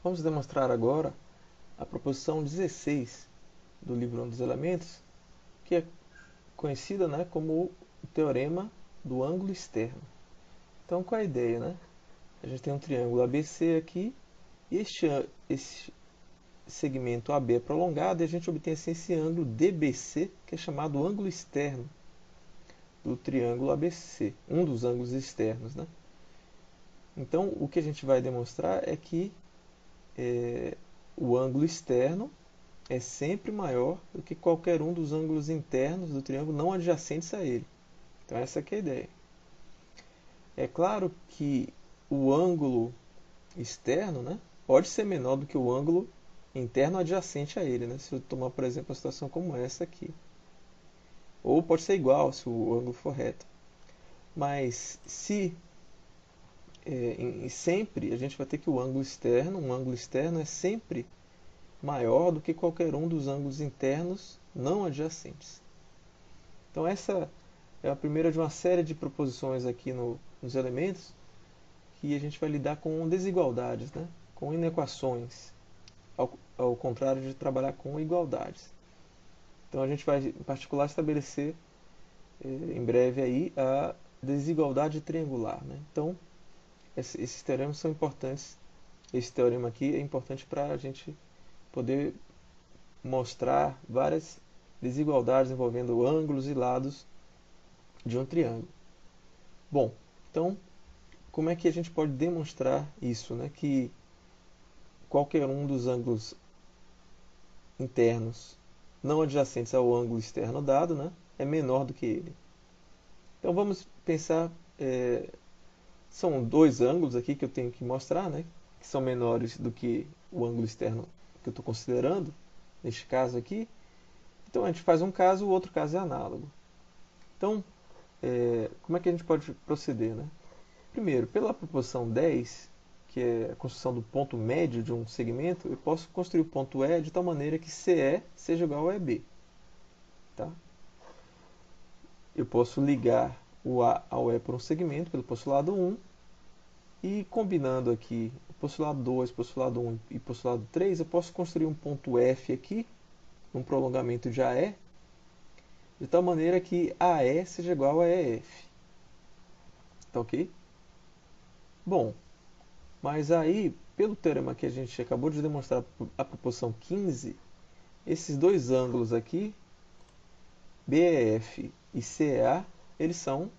Vamos demonstrar agora a proposição 16 do livro dos elementos, que é conhecida, né, como o teorema do ângulo externo. Então, qual é a ideia? Né? A gente tem um triângulo ABC aqui, e esse segmento AB é prolongado, e a gente obtém assim, esse ângulo DBC, que é chamado ângulo externo do triângulo ABC, um dos ângulos externos. Né? Então, o que a gente vai demonstrar é que o ângulo externo é sempre maior do que qualquer um dos ângulos internos do triângulo não adjacentes a ele. Então essa aqui é a ideia. É claro que o ângulo externo, né, pode ser menor do que o ângulo interno adjacente a ele. Né, se eu tomar, por exemplo, uma situação como essa aqui. Ou pode ser igual se o ângulo for reto. Mas se sempre a gente vai ter que um ângulo externo é sempre maior do que qualquer um dos ângulos internos não adjacentes. Então essa é a primeira de uma série de proposições aqui nos elementos que a gente vai lidar com desigualdades, né? Com inequações, ao contrário de trabalhar com igualdades. Então a gente vai em particular estabelecer em breve aí a desigualdade triangular. Né? Então esses teoremas são importantes. Esse teorema aqui é importante para a gente poder mostrar várias desigualdades envolvendo ângulos e lados de um triângulo. Bom, então, como é que a gente pode demonstrar isso, né? Que qualquer um dos ângulos internos não adjacentes ao ângulo externo dado, né, é menor do que ele. Então vamos pensar, são dois ângulos aqui que eu tenho que mostrar, né, que são menores do que o ângulo externo que eu estou considerando, neste caso aqui. Então a gente faz um caso, o outro caso é análogo. Então, como é que a gente pode proceder? Né? Primeiro, pela proposição 10, que é a construção do ponto médio de um segmento, eu posso construir o ponto E de tal maneira que CE seja igual a EB. Tá? Eu posso ligar o A ao E por um segmento, pelo postulado 1, e combinando aqui o postulado 2, postulado 1 e postulado 3, eu posso construir um ponto F aqui, um prolongamento de AE, de tal maneira que AE seja igual a EF. Tá ok? Bom, mas aí, pelo teorema que a gente acabou de demonstrar, a proposição 15, esses dois ângulos aqui, BEF e CEA, eles são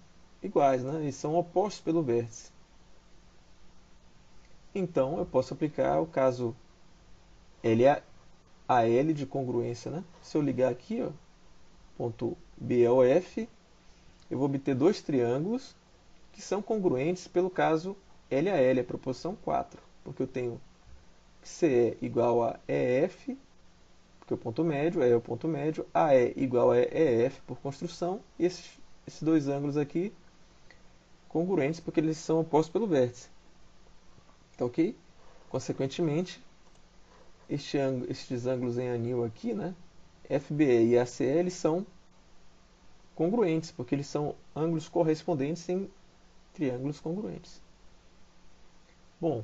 iguais, né? Eles são opostos pelo vértice. Então, eu posso aplicar o caso LAL de congruência. Né? Se eu ligar aqui, ó, ponto B ao F, eu vou obter dois triângulos que são congruentes pelo caso LAL, a proposição 4, porque eu tenho CE igual a EF, porque o ponto médio, E é o ponto médio, AE igual a EF por construção, e esses dois ângulos aqui congruentes porque eles são opostos pelo vértice. Tá ok? Consequentemente, estes ângulos em anil aqui, né, FBE e ACL, são congruentes, porque eles são ângulos correspondentes em triângulos congruentes. Bom,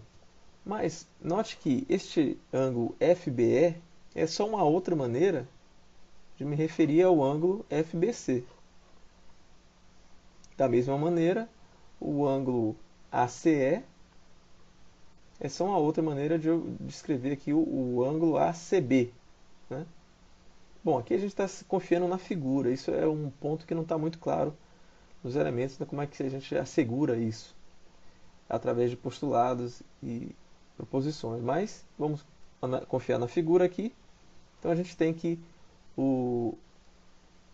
mas note que este ângulo FBE é só uma outra maneira de me referir ao ângulo FBC. Da mesma maneira, o ângulo ACE é só uma outra maneira de eu descrever aqui o ângulo ACB. Né? Bom, aqui a gente está se confiando na figura. Isso é um ponto que não está muito claro nos elementos, né? Como é que a gente assegura isso através de postulados e proposições. Mas vamos confiar na figura aqui. Então a gente tem que o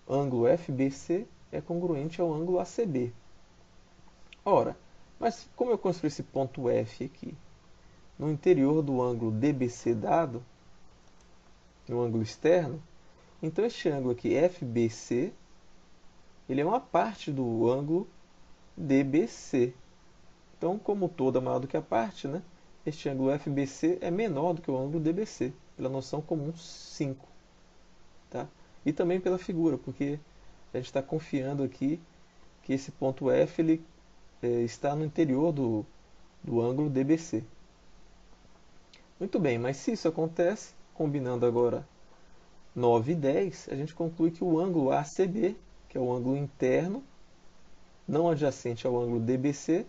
ângulo FBC é congruente ao ângulo ACB. Ora, mas como eu construí esse ponto F aqui no interior do ângulo DBC dado, no ângulo externo, então este ângulo aqui, FBC, ele é uma parte do ângulo DBC. Então, como o todo é maior do que a parte, né, este ângulo FBC é menor do que o ângulo DBC, pela noção comum 5. Tá? E também pela figura, porque a gente está confiando aqui que esse ponto F ele, está no interior do ângulo DBC. Muito bem, mas se isso acontece, combinando agora 9 e 10, a gente conclui que o ângulo ACB, que é o ângulo interno, não adjacente ao ângulo DBC,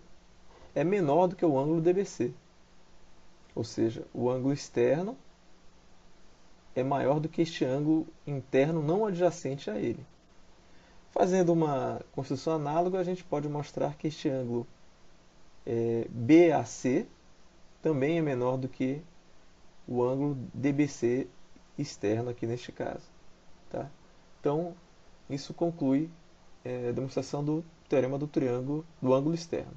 é menor do que o ângulo DBC. Ou seja, o ângulo externo é maior do que este ângulo interno não adjacente a ele. Fazendo uma construção análoga, a gente pode mostrar que este ângulo BAC também é menor do que o ângulo DBC externo aqui neste caso. Tá? Então, isso conclui a demonstração do teorema do triângulo do ângulo externo.